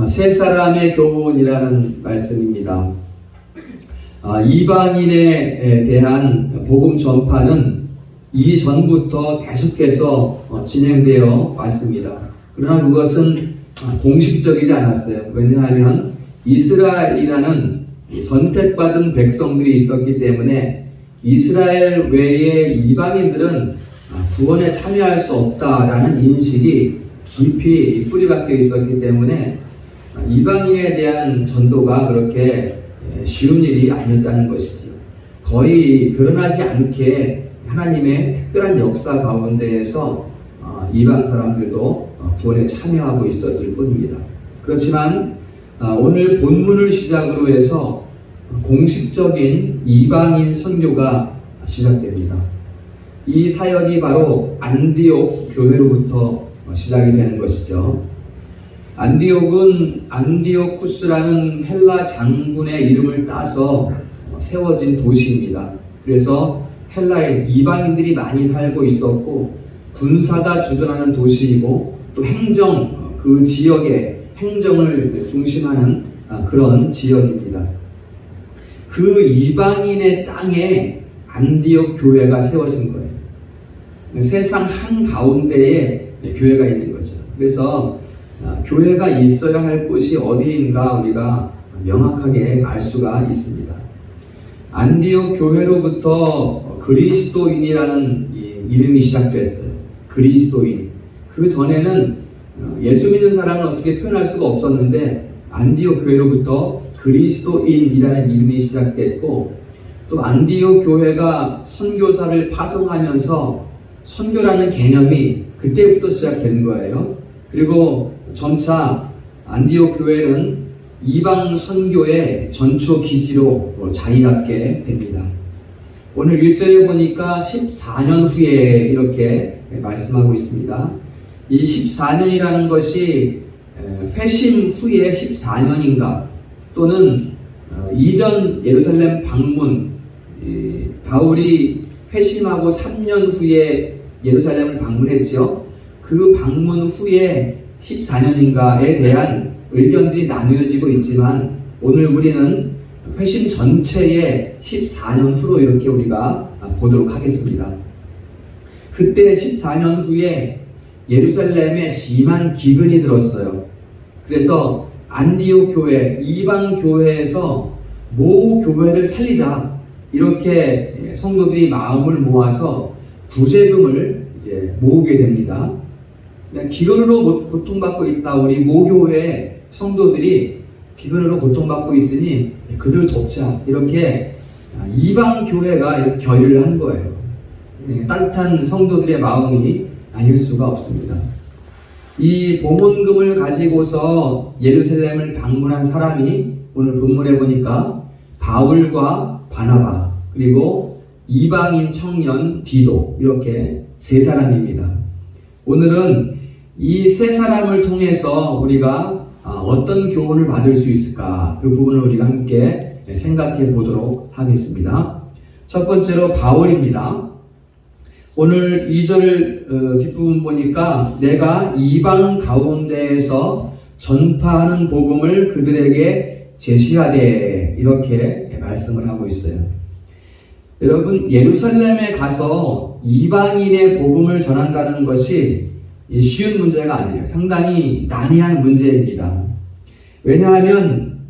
세 사람의 교훈이라는 말씀입니다. 이방인에 대한 복음 전파는 이전부터 계속해서 진행되어 왔습니다. 그러나 그것은 공식적이지 않았어요. 왜냐하면 이스라엘이라는 선택받은 백성들이 있었기 때문에 이스라엘 외의 이방인들은 구원에 참여할 수 없다라는 인식이 깊이 뿌리박혀 있었기 때문에 이방인에 대한 전도가 그렇게 쉬운 일이 아니었다는 것이죠. 거의 드러나지 않게 하나님의 특별한 역사 가운데에서 이방 사람들도 구원에 참여하고 있었을 뿐입니다. 그렇지만 오늘 본문을 시작으로 해서 공식적인 이방인 선교가 시작됩니다. 이 사역이 바로 안디옥 교회로부터 시작이 되는 것이죠. 안디옥은 안디오쿠스라는 헬라 장군의 이름을 따서 세워진 도시입니다. 그래서 헬라에 이방인들이 많이 살고 있었고 군사가 주둔하는 도시이고 또 행정, 그 지역의 행정을 중심하는 그런 지역입니다. 그 이방인의 땅에 안디옥 교회가 세워진 거예요. 세상 한가운데에 교회가 있는 거죠. 그래서 교회가 있어야 할 곳이 어디인가 우리가 명확하게 알 수가 있습니다. 안디옥 교회로부터 그리스도인이라는 이름이 시작됐어요. 그리스도인. 그 전에는 예수 믿는 사람은 어떻게 표현할 수가 없었는데 안디옥 교회로부터 그리스도인이라는 이름이 시작됐고 또 안디옥 교회가 선교사를 파송하면서 선교라는 개념이 그때부터 시작된 거예요. 그리고 점차 안디옥 교회는 이방 선교의 전초 기지로 자리 잡게 됩니다. 오늘 1절에 보니까 14년 후에 이렇게 말씀하고 있습니다. 이 14년이라는 것이 회심 후에 14년인가 또는 이전 예루살렘 방문, 바울이 회심하고 3년 후에 예루살렘을 방문했죠. 그 방문 후에 14년인가에 대한 의견들이 나누어지고 있지만 오늘 우리는 회심 전체의 14년 후로 이렇게 우리가 보도록 하겠습니다. 그때 14년 후에 예루살렘에 심한 기근이 들었어요. 그래서 안디옥 교회, 이방 교회에서 모 교회를 살리자 이렇게 성도들이 마음을 모아서 구제금을 이제 모으게 됩니다. 기근으로 고통받고 있다. 우리 모교회 성도들이 기근으로 고통받고 있으니 그들 돕자. 이렇게 이방 교회가 이렇게 결의를 한 거예요. 따뜻한 성도들의 마음이 아닐 수가 없습니다. 이 봉헌금을 가지고서 예루살렘을 방문한 사람이 오늘 본문에 보니까 바울과 바나바 그리고 이방인 청년 디도 이렇게 세 사람입니다. 오늘은 이 세 사람을 통해서 우리가 어떤 교훈을 받을 수 있을까 그 부분을 우리가 함께 생각해 보도록 하겠습니다. 첫 번째로 바울입니다. 오늘 2절 뒷부분 보니까 내가 이방 가운데에서 전파하는 복음을 그들에게 제시하되 이렇게 말씀을 하고 있어요. 여러분 예루살렘에 가서 이방인의 복음을 전한다는 것이 쉬운 문제가 아니에요. 상당히 난해한 문제입니다. 왜냐하면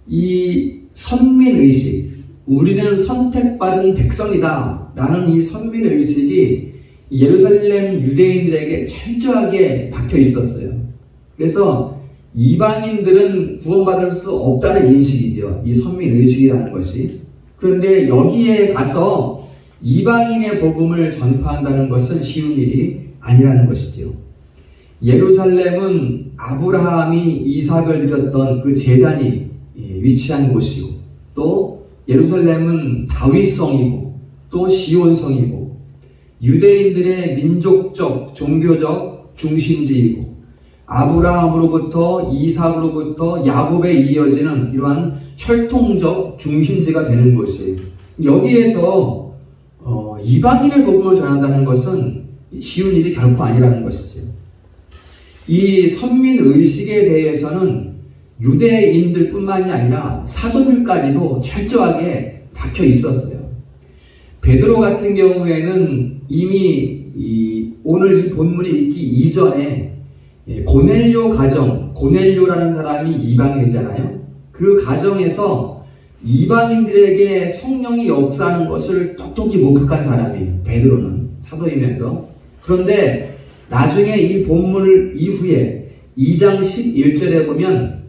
이 선민의식, 우리는 선택받은 백성이다 라는 이 선민의식이 예루살렘 유대인들에게 철저하게 박혀 있었어요. 그래서 이방인들은 구원받을 수 없다는 인식이죠. 이 선민의식이라는 것이. 그런데 여기에 가서 이방인의 복음을 전파한다는 것은 쉬운 일이 아니라는 것이죠. 예루살렘은 아브라함이 이삭을 드렸던 그 제단이 위치한 곳이고 또 예루살렘은 다윗성이고 또 시온성이고 유대인들의 민족적 종교적 중심지이고 아브라함으로부터 이삭으로부터 야곱에 이어지는 이러한 혈통적 중심지가 되는 곳이에요. 여기에서 이방인의 복음을 전한다는 것은 쉬운 일이 결코 아니라는 것이죠. 이 선민의식에 대해서는 유대인들뿐만이 아니라 사도들까지도 철저하게 박혀 있었어요. 베드로 같은 경우에는 이미 오늘 이 본문이 있기 이전에 고넬료 가정, 고넬료라는 사람이 이방인이잖아요. 그 가정에서 이방인들에게 성령이 역사하는 것을 똑똑히 목격한 사람이에요. 베드로는 사도이면서. 그런데 나중에 이 본문 이후에 2장 11절에 보면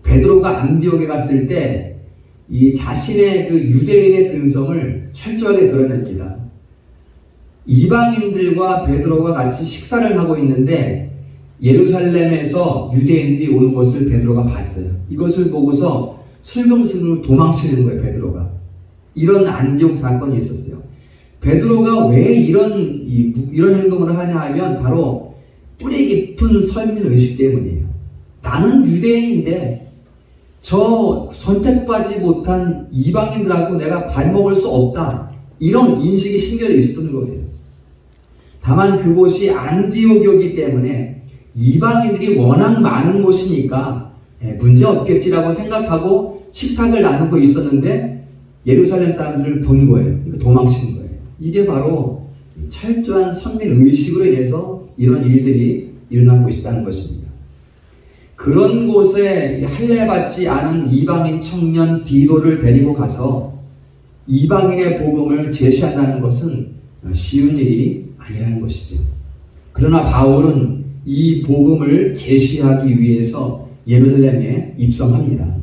베드로가 안디옥에 갔을 때 이 자신의 그 유대인의 근성을 철저하게 드러냅니다. 이방인들과 베드로가 같이 식사를 하고 있는데 예루살렘에서 유대인들이 오는 것을 베드로가 봤어요. 이것을 보고서 슬금슬금 도망치는 거예요, 베드로가. 이런 안디옥 사건이 있었어요. 베드로가 왜 이런 행동을 하냐 하면 바로 뿌리 깊은 선민의식 때문이에요. 나는 유대인인데 저 선택받지 못한 이방인들하고 내가 발먹을 수 없다. 이런 인식이 심겨져 있었던 거예요. 다만 그곳이 안디옥이었기 때문에 이방인들이 워낙 많은 곳이니까 문제 없겠지라고 생각하고 식탁을 나누고 있었는데 예루살렘 사람들을 본 거예요. 그러니까 도망친 거예요. 이게 바로 철저한 선민의식으로 인해서 이런 일들이 일어나고 있다는 것입니다. 그런 곳에 할례받지 않은 이방인 청년 디도를 데리고 가서 이방인의 복음을 제시한다는 것은 쉬운 일이 아니라는 것이죠. 그러나 바울은 이 복음을 제시하기 위해서 예루살렘에 입성합니다.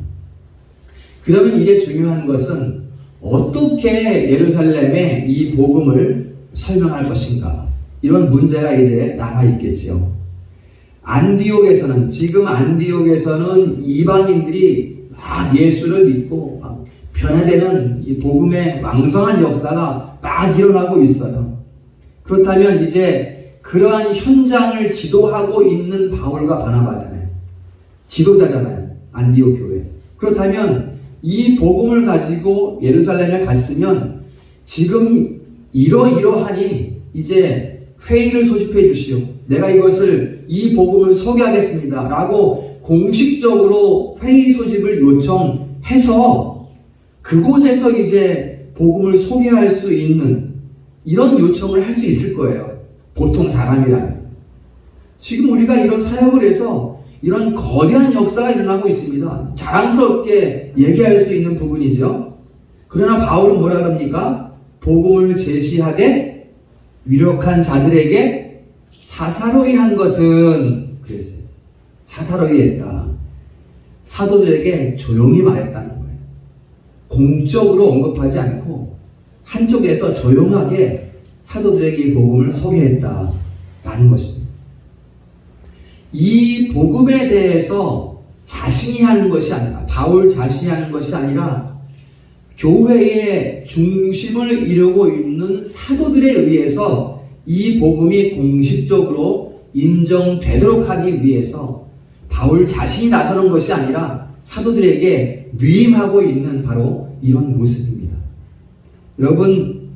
그러면 이게 중요한 것은 어떻게 예루살렘에 이 복음을 설명할 것인가? 이런 문제가 이제 남아있겠지요. 지금 안디옥에서는 이방인들이 막 예수를 믿고 막 변화되는 이 복음의 왕성한 역사가 막 일어나고 있어요. 그렇다면 이제 그러한 현장을 지도하고 있는 바울과 바나바잖아요. 지도자잖아요. 안디옥 교회. 그렇다면 이 복음을 가지고 예루살렘에 갔으면 지금 이러이러하니 이제 회의를 소집해 주시오. 내가 이 복음을 소개하겠습니다. 라고 공식적으로 회의 소집을 요청해서 그곳에서 이제 복음을 소개할 수 있는 이런 요청을 할 수 있을 거예요. 보통 사람이라면. 지금 우리가 이런 사역을 해서 이런 거대한 역사가 일어나고 있습니다. 자랑스럽게 얘기할 수 있는 부분이죠. 그러나 바울은 뭐라 그럽니까? 복음을 제시하되 유력한 자들에게 사사로이 한 것은 그랬어요. 사사로이 했다. 사도들에게 조용히 말했다는 거예요. 공적으로 언급하지 않고 한쪽에서 조용하게 사도들에게 이 복음을 소개했다라는 것입니다. 이 복음에 대해서 자신이 하는 것이 아니라, 바울 자신이 하는 것이 아니라 교회의 중심을 이루고 있는 사도들에 의해서 이 복음이 공식적으로 인정되도록 하기 위해서 바울 자신이 나서는 것이 아니라 사도들에게 위임하고 있는 바로 이런 모습입니다. 여러분,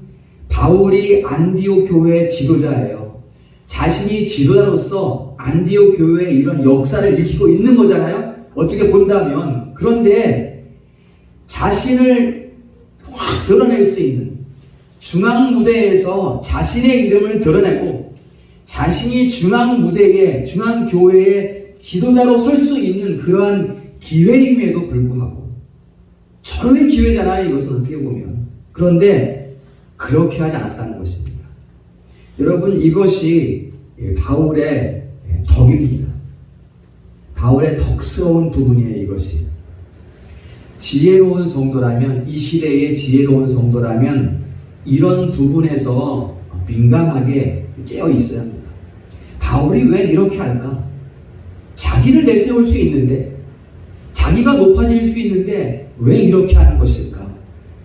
바울이 안디옥 교회의 지도자예요. 자신이 지도자로서 안디옥 교회의 이런 역사를 일으키고 있는 거잖아요. 어떻게 본다면. 그런데 자신을 확 드러낼 수 있는 중앙 무대에서 자신의 이름을 드러내고 자신이 중앙 무대에, 중앙 교회의 지도자로 설 수 있는 그러한 기회임에도 불구하고 절호의 기회잖아요. 이것은 어떻게 보면. 그런데 그렇게 하지 않았다는 것입니다. 여러분, 이것이 바울의 덕입니다. 바울의 덕스러운 부분이에요. 이것이 지혜로운 성도라면, 이 시대의 지혜로운 성도라면 이런 부분에서 민감하게 깨어 있어야 합니다. 바울이 왜 이렇게 할까? 자기를 내세울 수 있는데, 자기가 높아질 수 있는데 왜 이렇게 하는 것일까?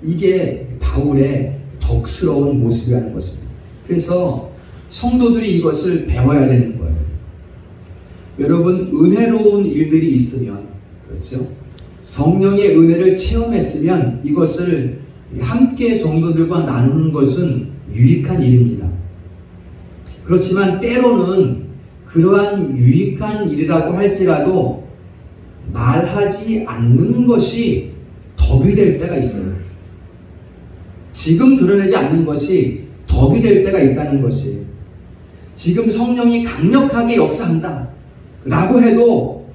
이게 바울의 덕스러운 모습이라는 것입니다. 그래서 성도들이 이것을 배워야 되는 거예요. 여러분, 은혜로운 일들이 있으면, 그렇죠? 성령의 은혜를 체험했으면 이것을 함께 성도들과 나누는 것은 유익한 일입니다. 그렇지만 때로는 그러한 유익한 일이라고 할지라도 말 말하지 않는 것이 덕이 될 때가 있어요. 지금 드러내지 않는 것이 덕이 될 때가 있다는 것이에요. 지금 성령이 강력하게 역사한다 라고 해도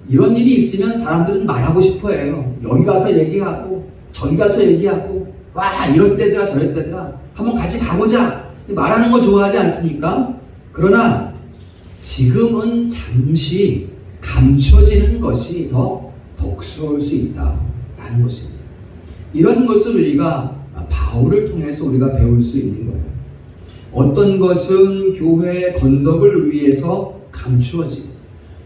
이런 일이 있으면 사람들은 말하고 싶어 해요. 여기 가서 얘기하고 저기 가서 얘기하고 와 이럴 때더라 저럴 때더라 한번 같이 가보자 말하는 거 좋아하지 않습니까? 그러나 지금은 잠시 감춰지는 것이 더 덕스러울 수 있다라는 것입니다. 이런 것을 우리가 바울을 통해서 우리가 배울 수 있는 거예요. 어떤 것은 교회의 건덕을 위해서 감추어지고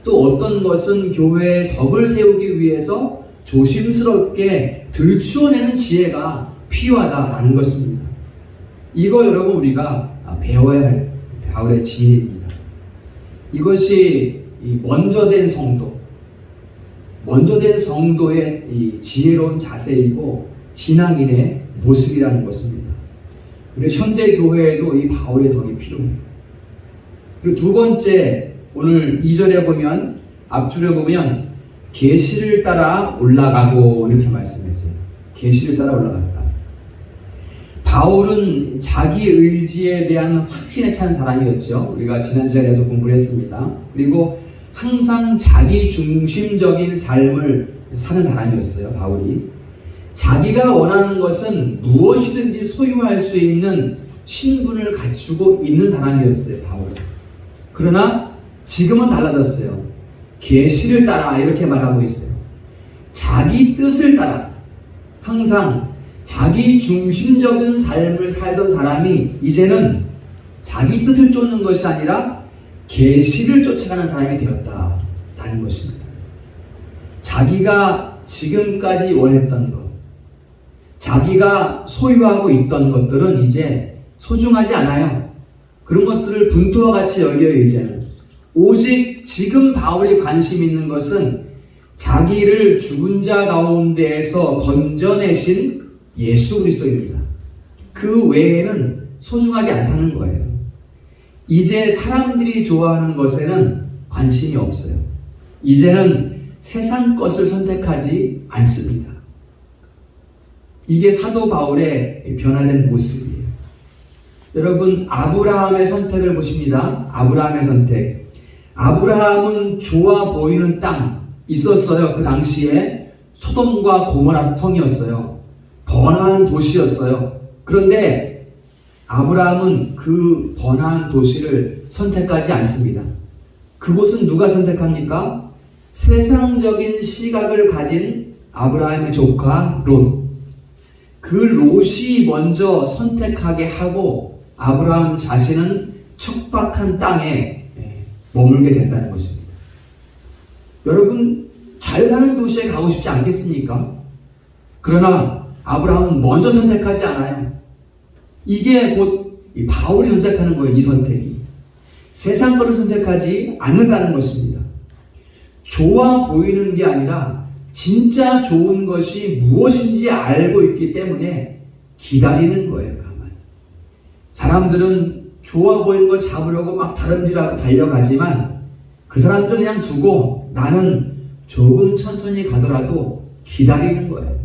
또 어떤 것은 교회의 덕을 세우기 위해서 조심스럽게 들추어내는 지혜가 필요하다라는 것입니다. 이거 여러분 우리가 배워야 할 바울의 지혜입니다. 이것이 먼저 된 성도의 이 지혜로운 자세이고 신앙인의 모습이라는 것입니다. 그리고 현대 교회에도 이 바울의 덕이 필요해요. 그리고 두 번째, 오늘 2절에 보면 앞줄에 보면 계시를 따라 올라가고 이렇게 말씀했어요. 계시를 따라 올라갔다. 바울은 자기 의지에 대한 확신에 찬 사람이었죠. 우리가 지난 시간에도 공부를 했습니다. 그리고 항상 자기 중심적인 삶을 사는 사람이었어요. 바울이 자기가 원하는 것은 무엇이든지 소유할 수 있는 신분을 갖추고 있는 사람이었어요. 바울은. 그러나 지금은 달라졌어요. 계시를 따라 이렇게 말하고 있어요. 자기 뜻을 따라 항상 자기 중심적인 삶을 살던 사람이 이제는 자기 뜻을 쫓는 것이 아니라 계시를 쫓아가는 사람이 되었다라는 것입니다. 자기가 지금까지 원했던 것, 자기가 소유하고 있던 것들은 이제 소중하지 않아요. 그런 것들을 분투와 같이 여겨요. 이제는 오직 지금 바울이 관심 있는 것은 자기를 죽은 자 가운데에서 건져내신 예수 그리스도입니다. 그 외에는 소중하지 않다는 거예요. 이제 사람들이 좋아하는 것에는 관심이 없어요. 이제는 세상 것을 선택하지 않습니다. 이게 사도 바울의 변화된 모습이에요. 여러분, 아브라함의 선택을 보십니다. 아브라함의 선택. 아브라함은 좋아 보이는 땅 있었어요. 그 당시에 소돔과 고모라 성이었어요. 번화한 도시였어요. 그런데 아브라함은 그 번화한 도시를 선택하지 않습니다. 그곳은 누가 선택합니까? 세상적인 시각을 가진 아브라함의 조카 롯. 그 롯이 먼저 선택하게 하고 아브라함 자신은 척박한 땅에 머물게 된다는 것입니다. 여러분, 잘 사는 도시에 가고 싶지 않겠습니까? 그러나 아브라함은 먼저 선택하지 않아요. 이게 곧 바울이 선택하는 거예요. 이 선택이 세상 것을 선택하지 않는다는 것입니다. 좋아 보이는 게 아니라 진짜 좋은 것이 무엇인지 알고 있기 때문에 기다리는 거예요. 가만히. 사람들은 좋아 보이는 거 잡으려고 막 다름질하고 달려가지만 그 사람들은 그냥 두고 나는 조금 천천히 가더라도 기다리는 거예요.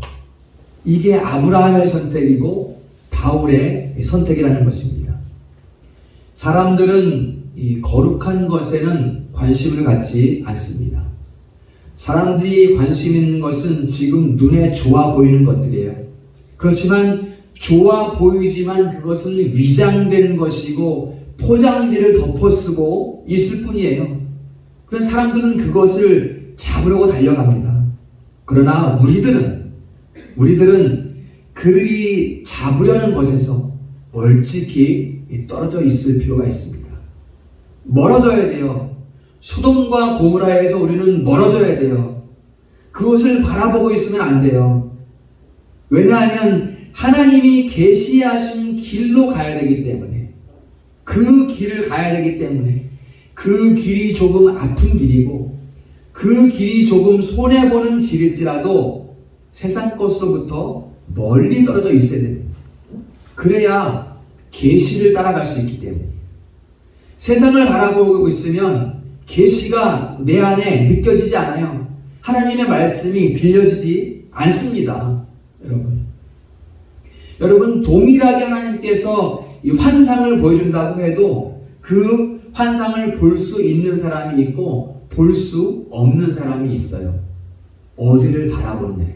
이게 아브라함의 선택이고 바울의 선택이라는 것입니다. 사람들은 이 거룩한 것에는 관심을 갖지 않습니다. 사람들이 관심 있는 것은 지금 눈에 좋아 보이는 것들이에요. 그렇지만 좋아 보이지만 그것은 위장된 것이고 포장지를 덮어쓰고 있을 뿐이에요. 그래서 사람들은 그것을 잡으려고 달려갑니다. 그러나 우리들은 그들이 잡으려는 것에서 멀찍이 떨어져 있을 필요가 있습니다. 멀어져야 돼요. 소돔과 고모라에서 우리는 멀어져야 돼요. 그것을 바라보고 있으면 안 돼요. 왜냐하면 하나님이 계시하신 길로 가야 되기 때문에, 그 길을 가야 되기 때문에, 그 길이 조금 아픈 길이고 그 길이 조금 손해보는 길일지라도 세상 것으로부터 멀리 떨어져 있어야 됩니다. 그래야 계시를 따라갈 수 있기 때문에. 세상을 바라보고 있으면 계시가 내 안에 느껴지지 않아요. 하나님의 말씀이 들려지지 않습니다. 여러분 동일하게 하나님께서 이 환상을 보여준다고 해도 그 환상을 볼 수 있는 사람이 있고 볼 수 없는 사람이 있어요. 어디를 바라보느냐.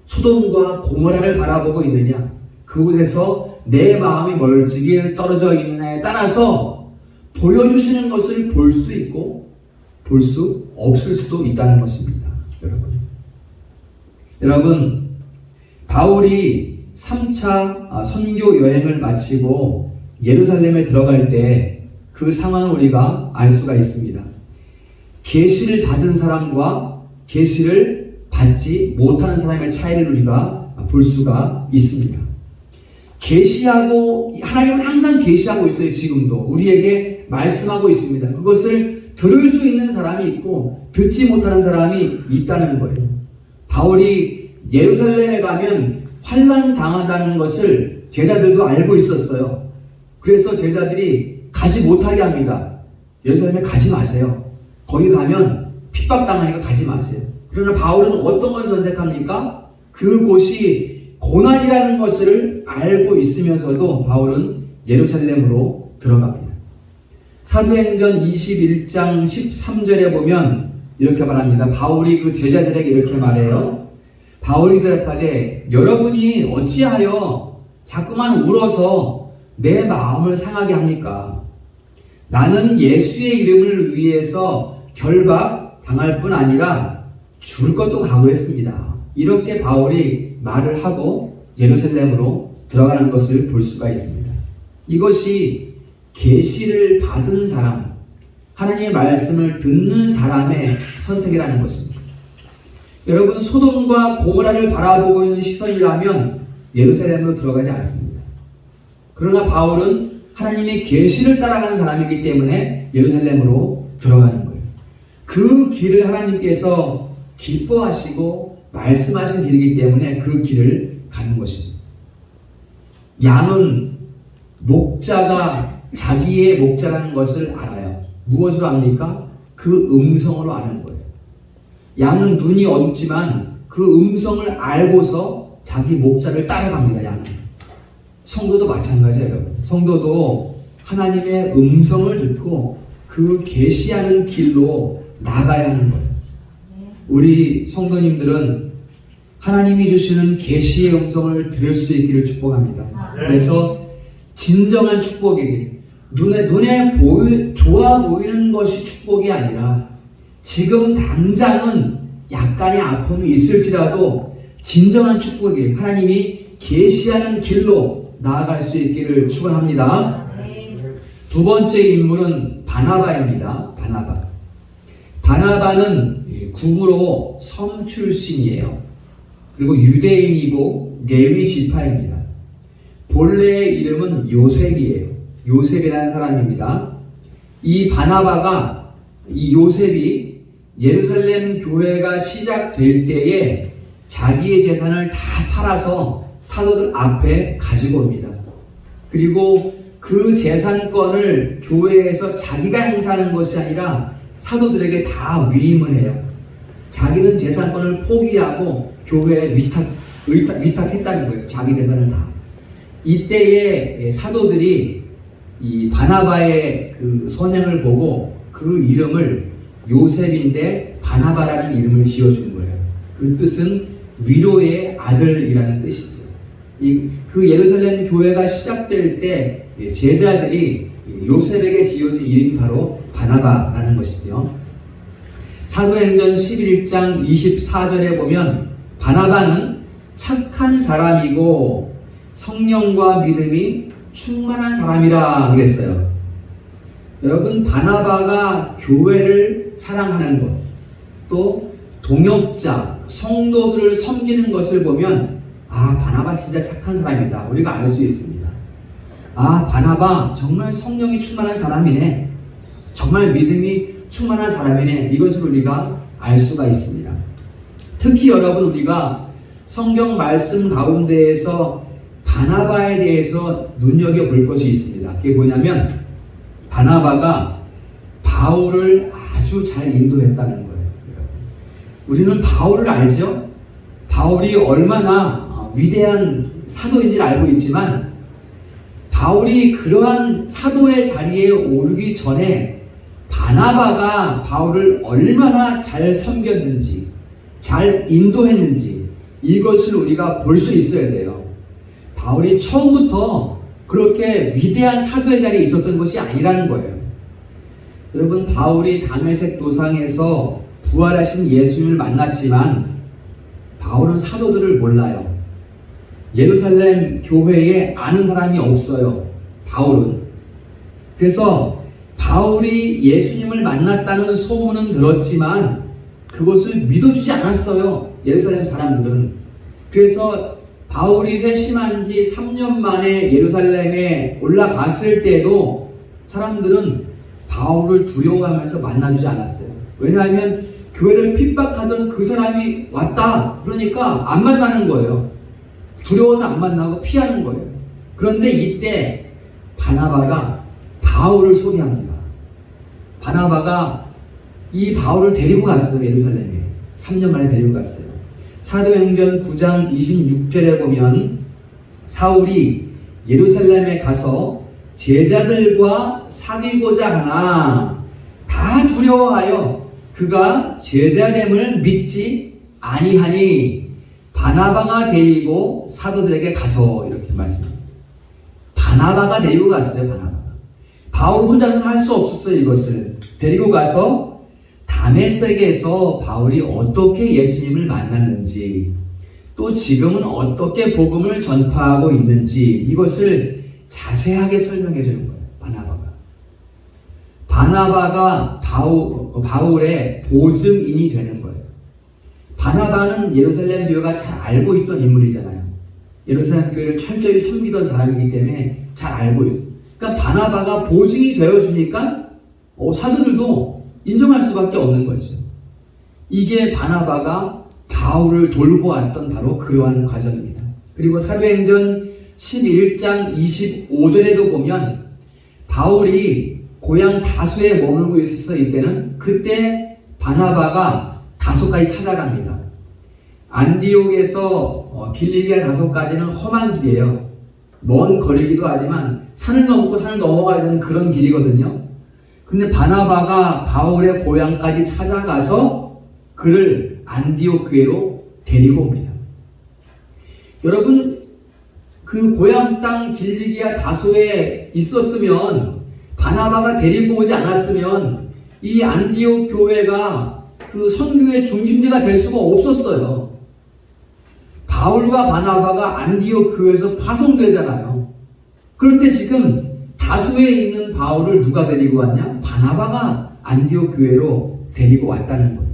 소돔과 고모라를 바라보고 있느냐, 그곳에서 내 마음이 멀찍이 떨어져 있느냐에 따라서 보여주시는 것을 볼 수 있고 볼 수 없을 수도 있다는 것입니다. 여러분 바울이 3차 선교 여행을 마치고 예루살렘에 들어갈 때 그 상황을 우리가 알 수가 있습니다. 계시를 받은 사람과 계시를 받지 못하는 사람의 차이를 우리가 볼 수가 있습니다. 계시하고 하나님은 항상 계시하고 있어요. 지금도 우리에게 말씀하고 있습니다. 그것을 들을 수 있는 사람이 있고 듣지 못하는 사람이 있다는 거예요. 바울이 예루살렘에 가면 환난 당한다는 것을 제자들도 알고 있었어요. 그래서 제자들이 가지 못하게 합니다. 예루살렘에 가지 마세요. 거기 가면 핍박당하니까 가지 마세요. 그러나 바울은 어떤 것을 선택합니까? 그곳이 고난이라는 것을 알고 있으면서도 바울은 예루살렘으로 들어갑니다. 사도행전 21장 13절에 보면 이렇게 말합니다. 바울이 그 제자들에게 이렇게 말해요. 바울이 대답하되 여러분이 어찌하여 자꾸만 울어서 내 마음을 상하게 합니까? 나는 예수의 이름을 위해서 결박 당할 뿐 아니라 죽을 것도 각오했습니다. 이렇게 바울이 말을 하고 예루살렘으로 들어가는 것을 볼 수가 있습니다. 이것이 계시를 받은 사람, 하나님의 말씀을 듣는 사람의 선택이라는 것입니다. 여러분 소돔과 고모라를 바라보고 있는 시선이라면 예루살렘으로 들어가지 않습니다. 그러나 바울은 하나님의 계시를 따라가는 사람이기 때문에 예루살렘으로 들어가는 거예요. 그 길을 하나님께서 기뻐하시고 말씀하신 길이기 때문에 그 길을 가는 것입니다. 양은 목자가 자기의 목자라는 것을 알아요. 무엇으로 압니까? 그 음성으로 아는 거예요. 양은 눈이 어둡지만 그 음성을 알고서 자기 목자를 따라갑니다. 양은. 성도도 마찬가지예요. 여러분. 성도도 하나님의 음성을 듣고 그 계시하는 길로 나가야 하는 거예요. 우리 성도님들은 하나님이 주시는 계시의 음성을 들을 수 있기를 축복합니다. 그래서 진정한 축복이길, 눈에 좋아 보이는 것이 축복이 아니라 지금 당장은 약간의 아픔이 있을지라도 진정한 축복이길, 하나님이 계시하는 길로 나아갈 수 있기를 축원합니다. 두 번째 인물은 바나바입니다. 바나바는 궁으로 섬 출신이에요. 그리고 유대인이고 레위 지파입니다. 본래의 이름은 요셉이에요. 요셉이라는 사람입니다. 이 바나바가, 이 요셉이 예루살렘 교회가 시작될 때에 자기의 재산을 다 팔아서 사도들 앞에 가지고 옵니다. 그리고 그 재산권을 교회에서 자기가 행사하는 것이 아니라 사도들에게 다 위임을 해요. 자기는 재산권을 포기하고 교회에 위탁했다는 거예요. 자기 재산을 다. 이때에 사도들이 이 바나바의 그 선행을 보고 그 이름을 요셉인데 바나바라는 이름을 지어준 거예요. 그 뜻은 위로의 아들이라는 뜻이죠. 그 예루살렘 교회가 시작될 때 제자들이 요셉에게 지어준 이름이 바로 바나바라는 것이죠. 사도행전 11장 24절에 보면 바나바는 착한 사람이고 성령과 믿음이 충만한 사람이라 하겠어요. 여러분 바나바가 교회를 사랑하는 것, 또 동역자, 성도들을 섬기는 것을 보면 바나바 진짜 착한 사람이다. 우리가 알 수 있습니다. 바나바 정말 성령이 충만한 사람이네. 정말 믿음이 충만한 사람이네. 이것을 우리가 알 수가 있습니다. 특히 여러분 우리가 성경 말씀 가운데에서 바나바에 대해서 눈여겨볼 것이 있습니다. 그게 뭐냐면 바나바가 바울을 아주 잘 인도했다는 거예요. 우리는 바울을 알죠? 바울이 얼마나 위대한 사도인지를 알고 있지만 바울이 그러한 사도의 자리에 오르기 전에 바나바가 바울을 얼마나 잘 섬겼는지, 잘 인도했는지 이것을 우리가 볼 수 있어야 돼요. 바울이 처음부터 그렇게 위대한 사도의 자리에 있었던 것이 아니라는 거예요. 여러분, 바울이 다메섹 도상에서 부활하신 예수님을 만났지만 바울은 사도들을 몰라요. 예루살렘 교회에 아는 사람이 없어요. 바울은. 그래서 바울이 예수님을 만났다는 소문은 들었지만 그것을 믿어주지 않았어요. 예루살렘 사람들은. 그래서 바울이 회심한 지 3년 만에 예루살렘에 올라갔을 때도 사람들은 바울을 두려워하면서 만나주지 않았어요. 왜냐하면 교회를 핍박하던 그 사람이 왔다. 그러니까 안 만나는 거예요. 두려워서 안 만나고 피하는 거예요. 그런데 이때 바나바가 바울을 소개합니다. 바나바가 이 바울을 데리고 갔어요. 예루살렘에 3년 만에 데리고 갔어요. 사도행전 9장 26절에 보면 사울이 예루살렘에 가서 제자들과 사귀고자 하나 다 두려워하여 그가 제자됨을 믿지 아니하니 바나바가 데리고 사도들에게 가서, 이렇게 말씀합니다. 바나바가 데리고 갔어요. 바나바가. 바울 혼자서는 할 수 없었어요. 이것을 데리고 가서 다메섹에서 바울이 어떻게 예수님을 만났는지, 또 지금은 어떻게 복음을 전파하고 있는지 이것을 자세하게 설명해 주는 거예요. 바나바가 바울의 보증인이 되는 거예요. 바나바는 예루살렘 교회가 잘 알고 있던 인물이잖아요. 예루살렘 교회를 철저히 섬기던 사람이기 때문에 잘 알고 있어요. 그러니까 바나바가 보증이 되어주니까 사도들도 인정할 수밖에 없는 거죠. 이게 바나바가 바울을 돌고 왔던 바로 그러한 과정입니다. 그리고 사도행전 11장 25절에도 보면 바울이 고향 다소에 머물고 있어서 이때는 그때 바나바가 다소까지 찾아갑니다. 안디옥에서 길리기아 다소까지는 험한 길이에요. 먼 거리기도 하지만 산을 넘고 산을 넘어가야 되는 그런 길이거든요. 근데 바나바가 바울의 고향까지 찾아가서 그를 안디옥 교회로 데리고 옵니다. 여러분, 그 고향 땅 길리기아 다소에 있었으면, 바나바가 데리고 오지 않았으면 이 안디옥 교회가 그 선교의 중심지가 될 수가 없었어요. 바울과 바나바가 안디옥 교회에서 파송되잖아요. 그런데 지금 다소에 있는 바울을 누가 데리고 왔냐? 바나바가 안디옥 교회로 데리고 왔다는 거예요.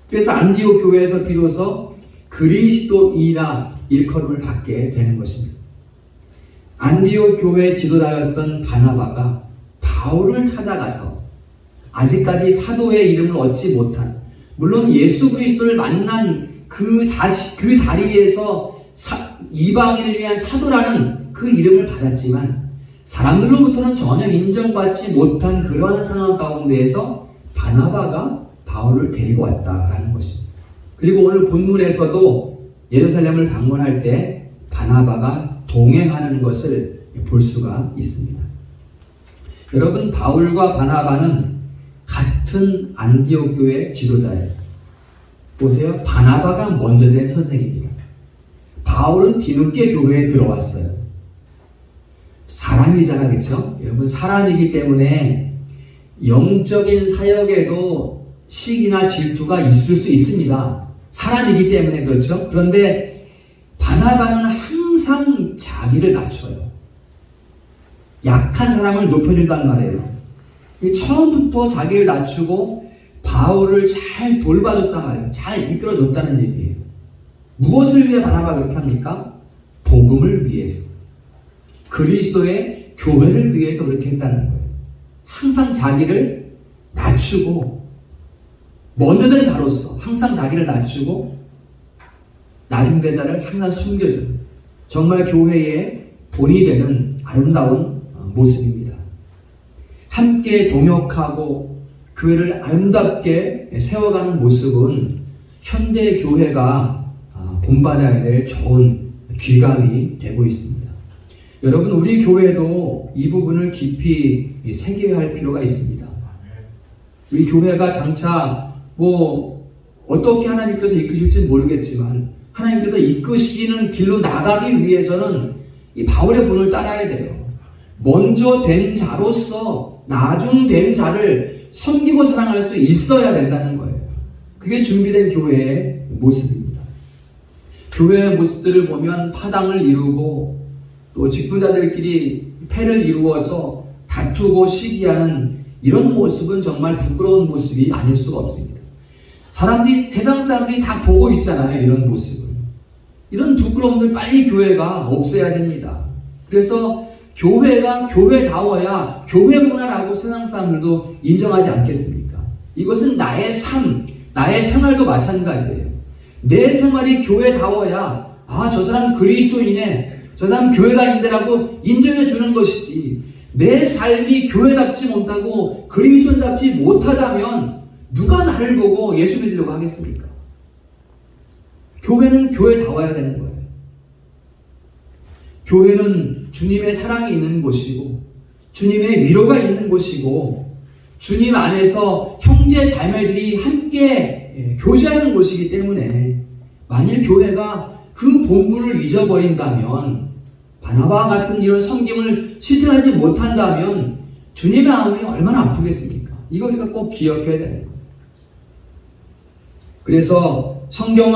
그래서 안디옥 교회에서 비로소 그리스도인이라 일컬음을 받게 되는 것입니다. 안디옥 교회 지도자였던 바나바가 바울을 찾아가서 아직까지 사도의 이름을 얻지 못한, 물론 예수 그리스도를 만난 그 자리에서 이방인을 위한 사도라는 그 이름을 받았지만 사람들로부터는 전혀 인정받지 못한 그러한 상황 가운데에서 바나바가 바울을 데리고 왔다라는 것입니다. 그리고 오늘 본문에서도 예루살렘을 방문할 때 바나바가 동행하는 것을 볼 수가 있습니다. 여러분, 바울과 바나바는 같은 안디옥 교회 지도자예요. 보세요. 바나바가 먼저 된 선생입니다. 바울은 뒤늦게 교회에 들어왔어요. 사람이잖아, 그렇죠? 여러분, 사람이기 때문에 영적인 사역에도 시기나 질투가 있을 수 있습니다. 사람이기 때문에 그렇죠? 그런데 바나바는 항상 자기를 낮춰요. 약한 사람을 높여준단 말이에요. 처음부터 자기를 낮추고 바울을 잘 돌봐줬단 말이에요. 잘 이끌어줬다는 얘기예요. 무엇을 위해 바나바가 그렇게 합니까? 복음을 위해서. 그리스도의 교회를 위해서 그렇게 했다는 거예요. 항상 자기를 낮추고, 먼저 된 자로서 항상 자기를 낮추고 나중대자를 항상 숨겨주는, 정말 교회의 본이 되는 아름다운 모습입니다. 함께 동역하고 교회를 아름답게 세워가는 모습은 현대 교회가 본받아야 될 좋은 귀감이 되고 있습니다. 여러분, 우리 교회도 이 부분을 깊이 새겨야 할 필요가 있습니다. 우리 교회가 장차 어떻게 하나님께서 이끄실지 모르겠지만 하나님께서 이끄시는 길로 나가기 위해서는 이 바울의 본을 따라야 돼요. 먼저 된 자로서 나중된 자를 섬기고 사랑할 수 있어야 된다는 거예요. 그게 준비된 교회의 모습입니다. 교회의 모습들을 보면 파당을 이루고 또 직분자들끼리 패를 이루어서 다투고 시기하는 이런 모습은 정말 부끄러운 모습이 아닐 수가 없습니다. 세상 사람들이 다 보고 있잖아요. 이런 모습을. 이런 부끄러움들 빨리 교회가 없애야 됩니다. 그래서 교회가 교회다워야 교회 문화라고 세상 사람들도 인정하지 않겠습니까? 이것은 나의 삶, 나의 생활도 마찬가지예요. 내 생활이 교회다워야 저 사람 그리스도인이네, 저 사람 교회 다닌다라고 인정해 주는 것이지, 내 삶이 교회답지 못하고 그리스도인답지 못하다면 누가 나를 보고 예수 믿으려고 하겠습니까? 교회는 교회다워야 되는 거예요. 교회는 주님의 사랑이 있는 곳이고 주님의 위로가 있는 곳이고 주님 안에서 형제 자매들이 함께 교제하는 곳이기 때문에 만일 교회가 그 본분을 잊어버린다면, 바나바와 같은 이런 섬김을 실천하지 못한다면 주님의 마음이 얼마나 아프겠습니까? 이걸 우리가 꼭 기억해야 되는 거예요. 그래서 성경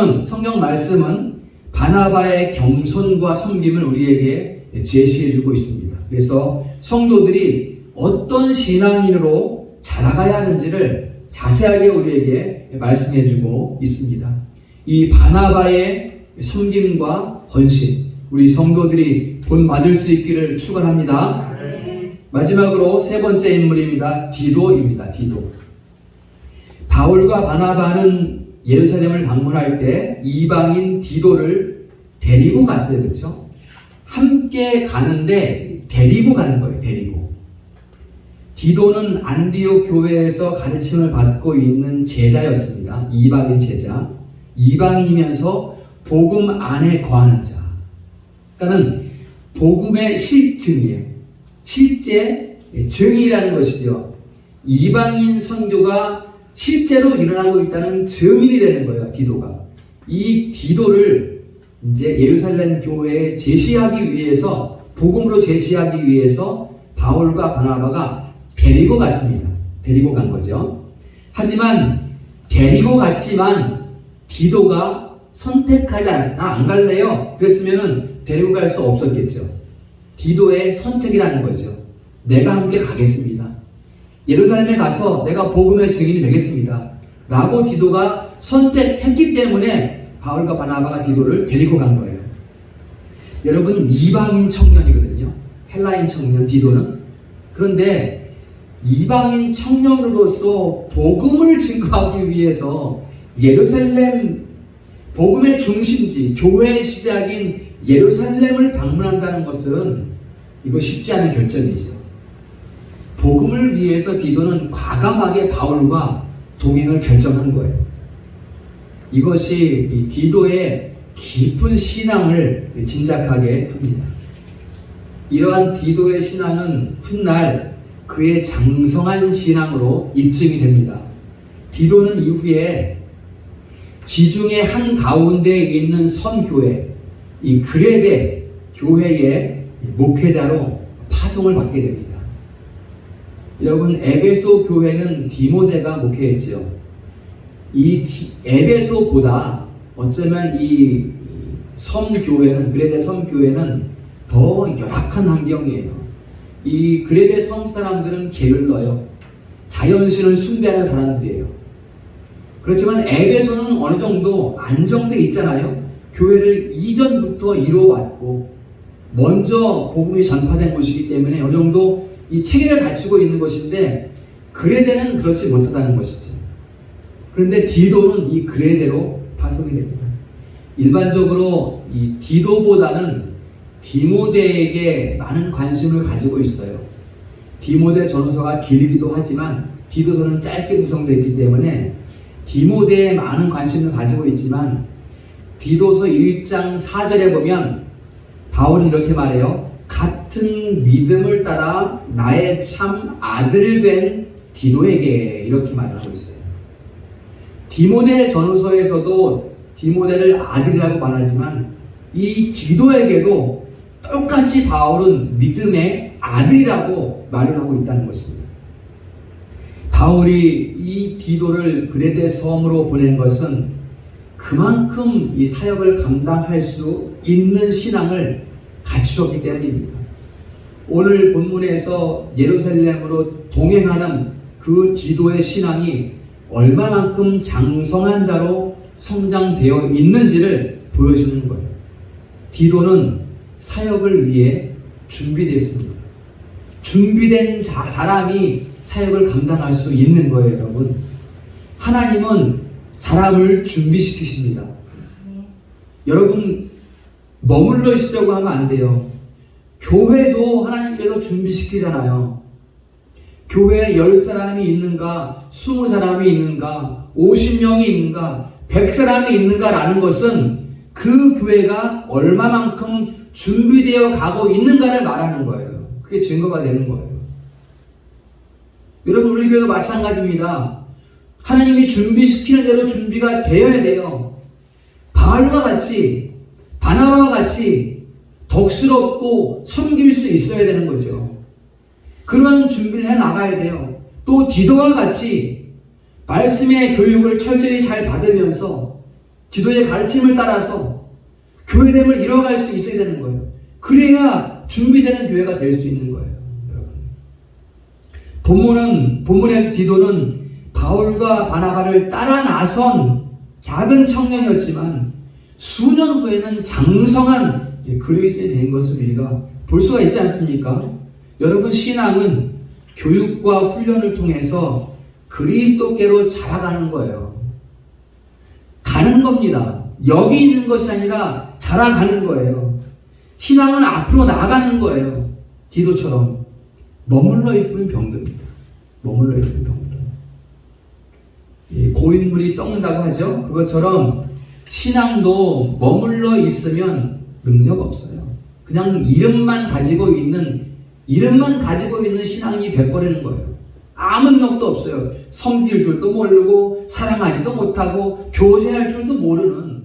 말씀은 바나바의 겸손과 섬김을 우리에게 제시해주고 있습니다. 그래서 성도들이 어떤 신앙인으로 자라가야 하는지를 자세하게 우리에게 말씀해주고 있습니다. 이 바나바의 섬김과 헌신, 우리 성도들이 본받을 수 있기를 축원합니다. 마지막으로 세 번째 인물입니다. 디도입니다. 디도. 바울과 바나바는 예루살렘을 방문할 때 이방인 디도를 데리고 갔어요. 그렇죠? 함께 가는데 데리고 가는 거예요. 데리고. 디도는 안디옥 교회에서 가르침을 받고 있는 제자였습니다. 이방인 제자. 이방인이면서 복음 안에 거하는 자. 그러니까는 복음의 실증이에요. 실제 증이라는 것이죠. 이방인 선교가 실제로 일어나고 있다는 증인이 되는 거예요. 디도가. 이 디도를 이제 예루살렘 교회에 제시하기 위해서, 복음으로 제시하기 위해서 바울과 바나바가 데리고 갔습니다. 데리고 간 거죠. 하지만 데리고 갔지만 디도가 선택하지 않았다. 안 갈래요. 그랬으면은 데리고 갈 수 없었겠죠. 디도의 선택이라는 거죠. 내가 함께 가겠습니다. 예루살렘에 가서 내가 복음의 증인이 되겠습니다. 라고 디도가 선택했기 때문에 바울과 바나바가 디도를 데리고 간 거예요. 여러분, 이방인 청년이거든요. 헬라인 청년 디도는. 그런데 이방인 청년으로서 복음을 증거하기 위해서 예루살렘, 복음의 중심지, 교회의 시작인 예루살렘을 방문한다는 것은 이거 쉽지 않은 결정이죠. 복음을 위해서 디도는 과감하게 바울과 동행을 결정한 거예요. 이것이 이 디도의 깊은 신앙을 짐작하게 합니다. 이러한 디도의 신앙은 훗날 그의 장성한 신앙으로 입증이 됩니다. 디도는 이후에 지중해 한가운데에 있는 선교회, 이 그레데 교회의 목회자로 파송을 받게 됩니다. 여러분, 에베소 교회는 디모데가 목회했죠. 이 에베소보다 어쩌면 이 섬교회는, 그레데 섬교회는 더 열악한 환경이에요. 이 그레데 섬 사람들은 게을러요. 자연신을 숭배하는 사람들이에요. 그렇지만 에베소는 어느 정도 안정돼 있잖아요. 교회를 이전부터 이루어왔고 먼저 복음이 전파된 곳이기 때문에 어느 정도 이 체계를 갖추고 있는 것인데 그레데는 그렇지 못하다는 것이죠. 그런데 디도는 이 그레데로 파송이 됩니다. 일반적으로 이 디도보다는 디모데에게 많은 관심을 가지고 있어요. 디모데 전서가 길기도 하지만 디도서는 짧게 구성되어 있기 때문에 디모데에 많은 관심을 가지고 있지만 디도서 1장 4절에 보면 바울은 이렇게 말해요. 같은 믿음을 따라 나의 참 아들 된 디도에게 이렇게 말하고 있어요. 디모데 전후서에서도 디모데를 아들이라고 말하지만 이 디도에게도 똑같이 바울은 믿음의 아들이라고 말을 하고 있다는 것입니다. 바울이 이 디도를 그레데 섬으로 보낸 것은 그만큼 이 사역을 감당할 수 있는 신앙을 갖추었기 때문입니다. 오늘 본문에서 예루살렘으로 동행하는 그 디도의 신앙이 얼마만큼 장성한 자로 성장되어 있는지를 보여주는 거예요. 디도는 사역을 위해 준비됐습니다. 준비된 사람이 사역을 감당할 수 있는 거예요, 여러분. 하나님은 사람을 준비시키십니다. 여러분, 머물러 있으려고 하면 안 돼요. 교회도 하나님께서 준비시키잖아요. 교회에 10사람이 있는가, 20사람이 있는가, 50명이 있는가, 100사람이 있는가라는 것은 그 교회가 얼마만큼 준비되어 가고 있는가를 말하는 거예요. 그게 증거가 되는 거예요. 여러분, 우리 교회도 마찬가지입니다. 하나님이 준비시키는 대로 준비가 되어야 돼요. 바울과 같이, 바나바와 같이 덕스럽고 섬길 수 있어야 되는 거죠. 그런 준비를 해 나가야 돼요. 또 디도와 같이 말씀의 교육을 철저히 잘 받으면서 지도의 가르침을 따라서 교회됨을 이뤄갈 수 있어야 되는 거예요. 그래야 준비되는 교회가 될 수 있는 거예요, 여러분. 본문에서 디도는 바울과 바나바를 따라 나선 작은 청년이었지만 수년 후에는 장성한 그리스도인이 된 것을 우리가 볼 수가 있지 않습니까? 여러분, 신앙은 교육과 훈련을 통해서 그리스도께로 자라가는 거예요. 가는 겁니다. 여기 있는 것이 아니라 자라가는 거예요. 신앙은 앞으로 나아가는 거예요. 디도처럼 머물러 있으면 병듭니다. 머물러 있으면 병들어요. 고인물이 썩는다고 하죠. 그것처럼 신앙도 머물러 있으면 능력 없어요. 그냥 이름만 가지고 있는 신앙이 돼버리는 거예요. 아무 능력도 없어요. 섬길 줄도 모르고 사랑하지도 못하고 교제할 줄도 모르는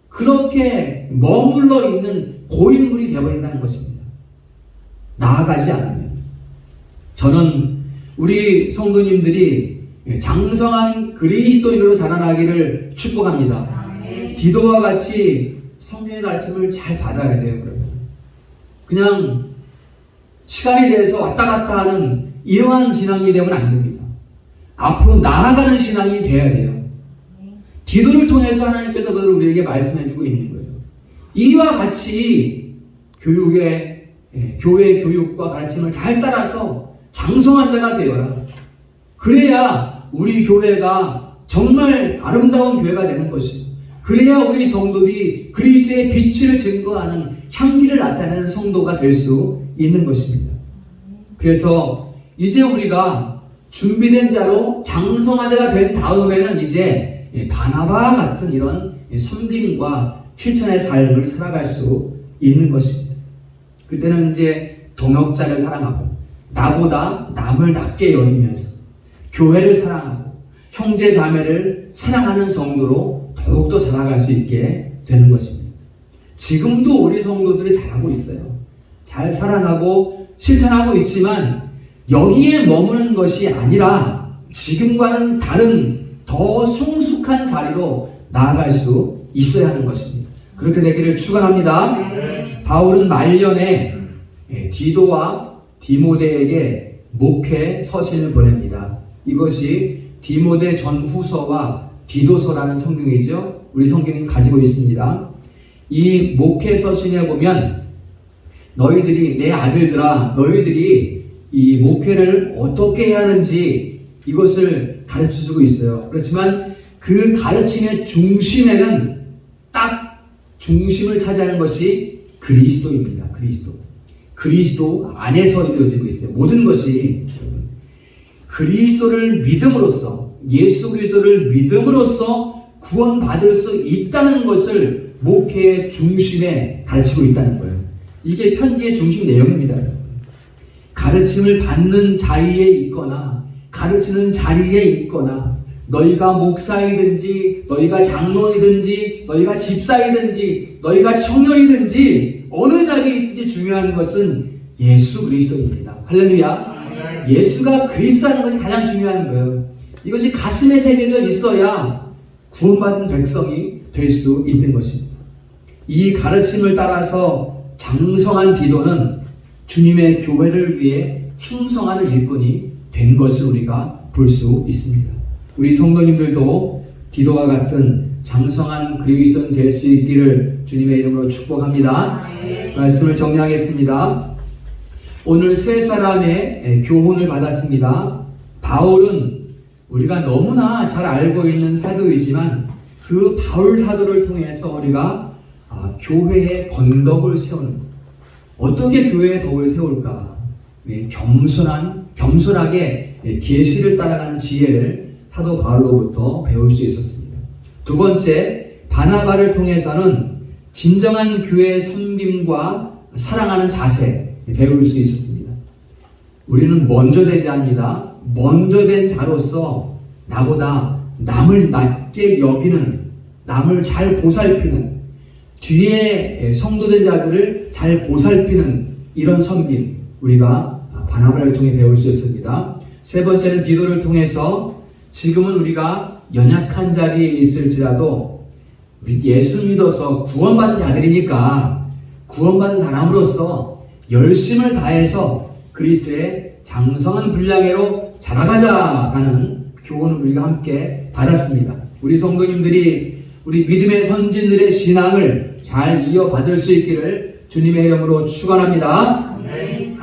그렇게 머물러 있는 고인물이 되어버린다는 것입니다. 나아가지 않으면. 저는 우리 성도님들이 장성한 그리스도인으로 자라나기를 축복합니다. 디도와 같이 성령의 가르침을 잘 받아야 돼요. 그러면 그냥 시간이 돼서 왔다 갔다 하는 이러한 신앙이 되면 안 됩니다. 앞으로 나아가는 신앙이 돼야 돼요. 디도를 통해서 하나님께서 그걸 우리에게 말씀해주고 있는 거예요. 이와 같이 교회 교육과 가르침을 잘 따라서 장성한 자가 되어라. 그래야 우리 교회가 정말 아름다운 교회가 되는 것이고, 그래야 우리 성도들이 그리스도의 빛을 증거하는 향기를 나타내는 성도가 될 수 있는 것입니다. 그래서 이제 우리가 준비된 자로 장성한 자가 된 다음에는 이제 바나바와 같은 이런 섬김과 실천의 삶을 살아갈 수 있는 것입니다. 그때는 이제 동역자를 사랑하고 나보다 남을 낮게 여기면서 교회를 사랑하고 형제 자매를 사랑하는 성도로 더욱더 자라갈 수 있게 되는 것입니다. 지금도 우리 성도들이 잘하고 있어요. 잘 사랑하고 실천하고 있지만 여기에 머무는 것이 아니라 지금과는 다른 더 성숙한 자리로 나아갈 수 있어야 하는 것입니다. 그렇게 되기를 축원합니다. 네. 바울은 말년에 디도와 디모데에게 목회 서신을 보냅니다. 이것이 디모데 전후서와 디도서라는 성경이죠. 우리 성경이 가지고 있습니다. 이 목회 서신에 보면 너희들이, 내 아들들아, 너희들이 이 목회를 어떻게 해야 하는지 이것을 가르쳐주고 있어요. 그렇지만 그 가르침의 중심에는 딱 중심을 차지하는 것이 그리스도입니다. 그리스도 안에서 이루어지고 있어요. 모든 것이 그리스도를 믿음으로써 예수 그리스도를 믿음으로써 구원받을 수 있다는 것을 목회의 중심에 가르치고 있다는 거예요. 이게 편지의 중심 내용입니다. 가르침을 받는 자리에 있거나 가르치는 자리에 있거나 너희가 목사이든지 너희가 장로이든지 너희가 집사이든지 너희가 청년이든지 어느 자리에 있든지 중요한 것은 예수 그리스도입니다. 할렐루야. 예수가 그리스도라는 것이 가장 중요한 거예요. 이것이 가슴에 새겨져 있어야 구원받은 백성이 될 수 있는 것입니다. 이 가르침을 따라서 장성한 디도는 주님의 교회를 위해 충성하는 일꾼이 된 것을 우리가 볼 수 있습니다. 우리 성도님들도 디도와 같은 장성한 그리스도인 될 수 있기를 주님의 이름으로 축복합니다. 말씀을 정리하겠습니다. 오늘 세 사람의 교훈을 받았습니다. 바울은 우리가 너무나 잘 알고 있는 사도이지만 그 바울 사도를 통해서 우리가 교회의 건덕을 세우는 것. 어떻게 교회의 덕을 세울까? 겸손하게 계시를 따라가는 지혜를 사도 바울로부터 배울 수 있었습니다. 두 번째, 바나바를 통해서는 진정한 교회의 섬김과 사랑하는 자세 배울 수 있었습니다. 우리는 먼저 된 자입니다. 먼저 된 자로서 나보다 남을 낮게 여기는, 남을 잘 보살피는, 뒤에 성도된 자들을 잘 보살피는 이런 섬김 우리가 바나바를 통해 배울 수 있습니다. 세 번째는 디도를 통해서 지금은 우리가 연약한 자리에 있을지라도 우리 예수 믿어서 구원받은 자들이니까 구원받은 사람으로서 열심을 다해서 그리스도의 장성한 분량회로 자라가자라는 교훈을 우리가 함께 받았습니다. 우리 성도님들이 우리 믿음의 선진들의 신앙을 잘 이어받을 수 있기를 주님의 이름으로 축원합니다.